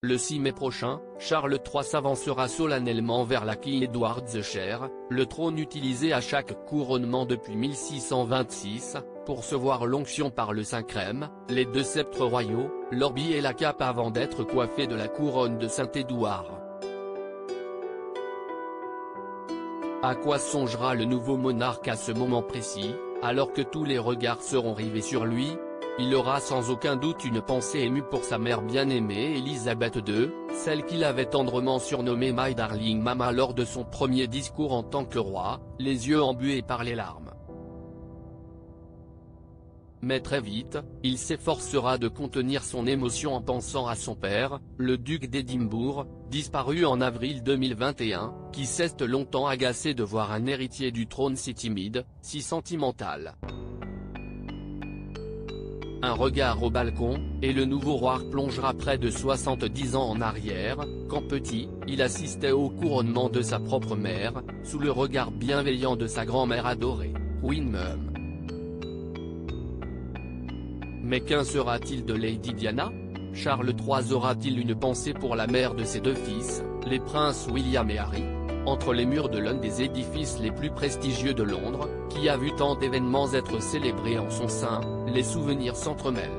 Le 6 mai prochain, Charles III s'avancera solennellement vers la King Edward's Chair, le trône utilisé à chaque couronnement depuis 1626, pour se voir l'onction par le Saint-Crème, les deux sceptres royaux, l'orbi et la cape avant d'être coiffé de la couronne de Saint-Édouard. À quoi songera le nouveau monarque à ce moment précis, alors que tous les regards seront rivés sur lui? Il aura sans aucun doute une pensée émue pour sa mère bien-aimée Élisabeth II, celle qu'il avait tendrement surnommée My Darling Mama lors de son premier discours en tant que roi, les yeux embués par les larmes. Mais très vite, il s'efforcera de contenir son émotion en pensant à son père, le duc d'Édimbourg, disparu en avril 2021, qui s'est longtemps agacé de voir un héritier du trône si timide, si sentimental. Un regard au balcon, et le nouveau roi plongera près de 70 ans en arrière, quand petit, il assistait au couronnement de sa propre mère, sous le regard bienveillant de sa grand-mère adorée, Queen Mum. Mais qu'en sera-t-il de Lady Diana? Charles III aura-t-il une pensée pour la mère de ses deux fils, les princes William et Harry? Entre les murs de l'un des édifices les plus prestigieux de Londres, qui a vu tant d'événements être célébrés en son sein, les souvenirs s'entremêlent.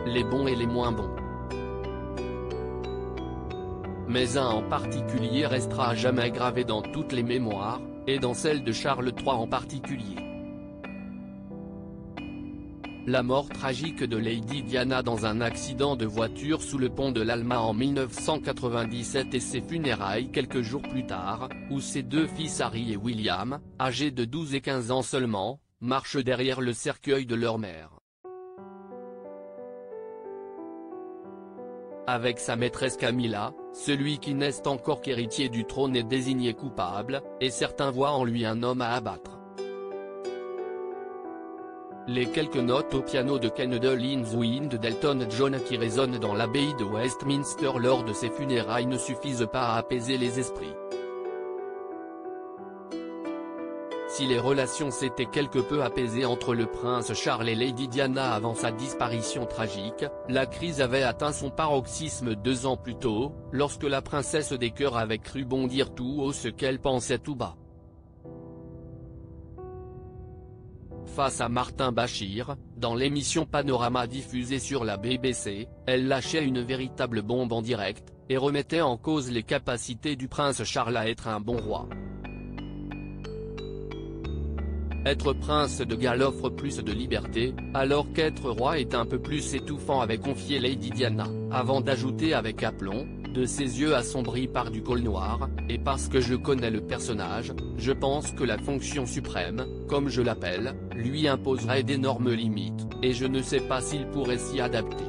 Les bons et les moins bons. Mais un en particulier restera à jamais gravé dans toutes les mémoires, et dans celle de Charles III en particulier. La mort tragique de Lady Diana dans un accident de voiture sous le pont de l'Alma en 1997 et ses funérailles quelques jours plus tard, où ses deux fils Harry et William, âgés de 12 et 15 ans seulement, marchent derrière le cercueil de leur mère. Avec sa maîtresse Camilla, celui qui n'est encore qu'héritier du trône est désigné coupable, et certains voient en lui un homme à abattre. Les quelques notes au piano de Candle in the Wind d'Elton John qui résonnent dans l'abbaye de Westminster lors de ses funérailles ne suffisent pas à apaiser les esprits. Si les relations s'étaient quelque peu apaisées entre le prince Charles et Lady Diana avant sa disparition tragique, la crise avait atteint son paroxysme 2 ans plus tôt, lorsque la princesse des cœurs avait cru bondir tout haut ce qu'elle pensait tout bas. Face à Martin Bashir, dans l'émission Panorama diffusée sur la BBC, elle lâchait une véritable bombe en direct, et remettait en cause les capacités du prince Charles à être un bon roi. Être prince de Galles offre plus de liberté, alors qu'être roi est un peu plus étouffant, avait confié Lady Diana, avant d'ajouter avec aplomb, de ses yeux assombris par du col noir, et parce que je connais le personnage, je pense que la fonction suprême, comme je l'appelle, lui imposerait d'énormes limites, et je ne sais pas s'il pourrait s'y adapter.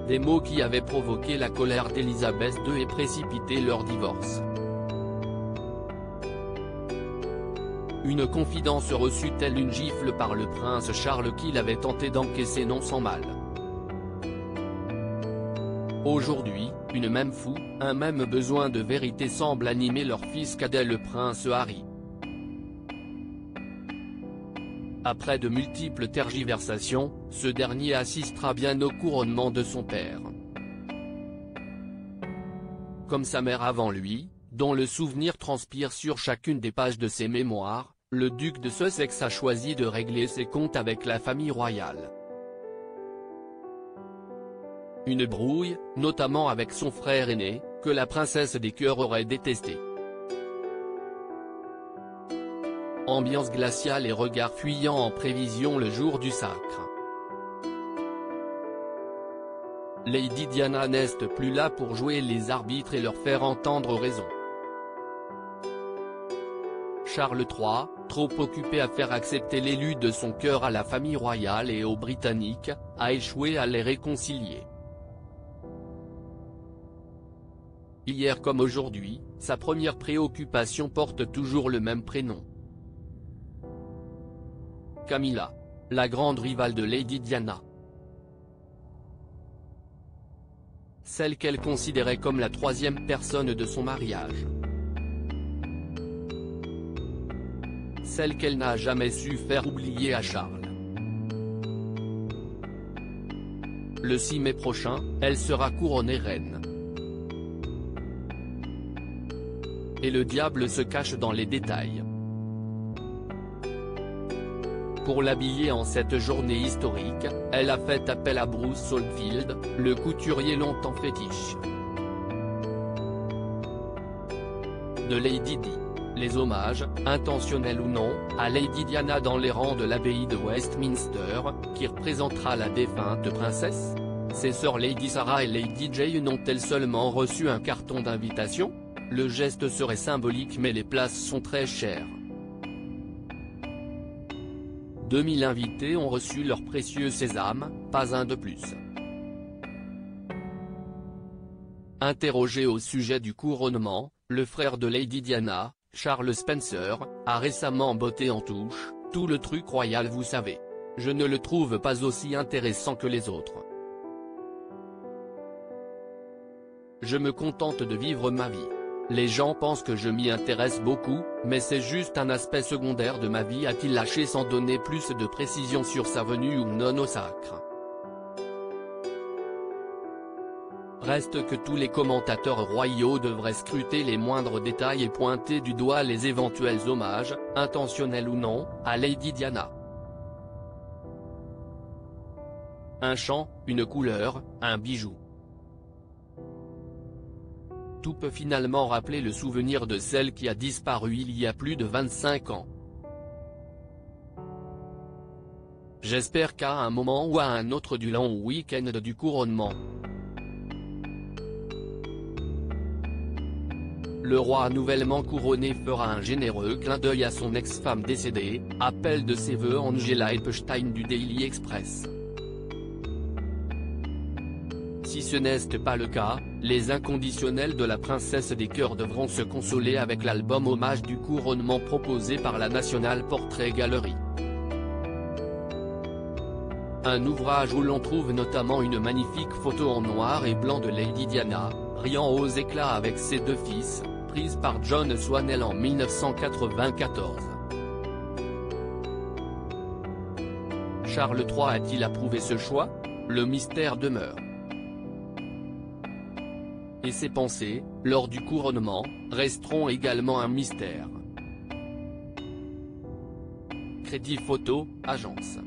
Des mots qui avaient provoqué la colère d'Élisabeth II et précipité leur divorce. Une confidence reçut-elle une gifle par le prince Charles qu'il avait tenté d'encaisser non sans mal. Aujourd'hui, une même fou, un même besoin de vérité semble animer leur fils cadet le prince Harry. Après de multiples tergiversations, ce dernier assistera bien au couronnement de son père. Comme sa mère avant lui, dont le souvenir transpire sur chacune des pages de ses mémoires, le duc de Sussex a choisi de régler ses comptes avec la famille royale. Une brouille, notamment avec son frère aîné, que la princesse des cœurs aurait détesté. Ambiance glaciale et regards fuyants en prévision le jour du sacre. Lady Diana n'est plus là pour jouer les arbitres et leur faire entendre raison. Charles III, trop occupé à faire accepter l'élu de son cœur à la famille royale et aux Britanniques, a échoué à les réconcilier. Hier comme aujourd'hui, sa première préoccupation porte toujours le même prénom. Camilla. La grande rivale de Lady Diana. Celle qu'elle considérait comme la troisième personne de son mariage. Celle qu'elle n'a jamais su faire oublier à Charles. Le 6 mai prochain, elle sera couronnée reine. Et le diable se cache dans les détails. Pour l'habiller en cette journée historique, elle a fait appel à Bruce Oldfield, le couturier longtemps fétiche de Lady Di. Les hommages, intentionnels ou non, à Lady Diana dans les rangs de l'abbaye de Westminster, qui représentera la défunte princesse. Ses sœurs Lady Sarah et Lady Jane ont-elles seulement reçu un carton d'invitation? Le geste serait symbolique mais les places sont très chères. 2000 invités ont reçu leur précieux sésame, pas un de plus. Interrogé au sujet du couronnement, le frère de Lady Diana, Charles Spencer, a récemment botté en touche, « Tout le truc royal vous savez. Je ne le trouve pas aussi intéressant que les autres. Je me contente de vivre ma vie. Les gens pensent que je m'y intéresse beaucoup, mais c'est juste un aspect secondaire de ma vie », a-t-il lâché sans donner plus de précision sur sa venue ou non au sacre. Reste que tous les commentateurs royaux devraient scruter les moindres détails et pointer du doigt les éventuels hommages, intentionnels ou non, à Lady Diana. Un chant, une couleur, un bijou. Tout peut finalement rappeler le souvenir de celle qui a disparu il y a plus de 25 ans. J'espère qu'à un moment ou à un autre du long week-end du couronnement, le roi nouvellement couronné fera un généreux clin d'œil à son ex-femme décédée, appel de ses vœux Angela Epstein du Daily Express. Si ce n'est pas le cas, les inconditionnels de la princesse des cœurs devront se consoler avec l'album hommage du couronnement proposé par la National Portrait Gallery. Un ouvrage où l'on trouve notamment une magnifique photo en noir et blanc de Lady Diana, riant aux éclats avec ses deux fils, prise par John Swanell en 1994. Charles III a-t-il approuvé ce choix? Le mystère demeure. Et ses pensées, lors du couronnement, resteront également un mystère. Crédit Photo, agence.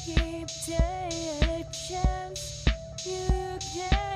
Keep taking a chance, you can